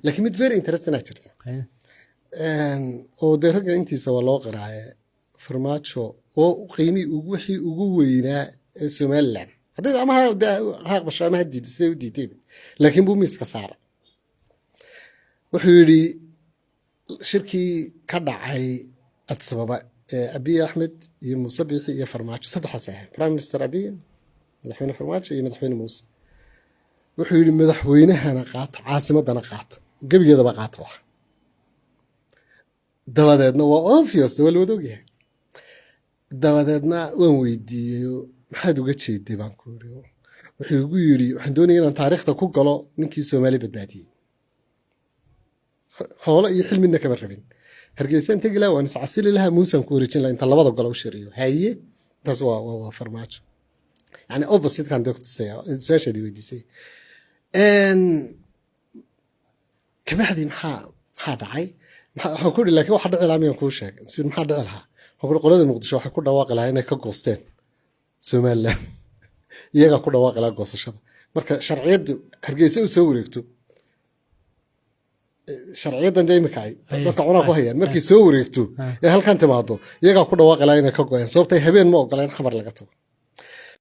لكن مid very interesting أشرت oo ragga intiisa waa loo qiraay farmaajo oo qiimi ugu wixii ugu weynaa ee Soomaaliland hadii ama ha bashaama hadii sidii u diiday laakiin buu miiska saaray wuxuu yiri shirkii ka dhacay Adsababa Abiy Ahmed iyo Muuse Biixi iyo farmaajo saddex ah Prime Minister Abiy madaxweyne farmaajo iyo madaxweyne Muuse wuxuu yiri madaxweynahana qaat caasimadana qaat gabigeedaba qaat wax dabadeedna waa obvious wala wada ogyahay dabadeedna waan weydiiyay maxaad uga jeeday baan ku yiri wuxuu igu yiri waxaan doonayaa inaan taariikhda ku galo ninkii Soomaali badbaadiyay hawla iyo xilmidna kama rabin hargeysa inta gala waan iscasili lahaa Muuse ku wareejin lahaa inta labada gol u shiriyo haye taas waa farmaajo yani opposite kan doctor say su'aashadii weydiisay kabacdi maxaa dhacay waxaan ku laakiin waxa dhici lahaa miyaan kuu sheegay si maxaa dhici lahaa waxaan ku qolada Muqdisho waxa ku dhawaaqi lahaa inay ka goosteen Soomaaliland iyaga ku dhawaaqi lahaa goosashada marka sharciyadu hargeysa u soo wareegto sharciyadan deemka ay dadka cunaa ku hayaan markii soo wareegto ee halkan timaado iyaga ku dhawaaqi lahaa inay ka gooyaan sababtay habeen ma ogolaan xamar laga tago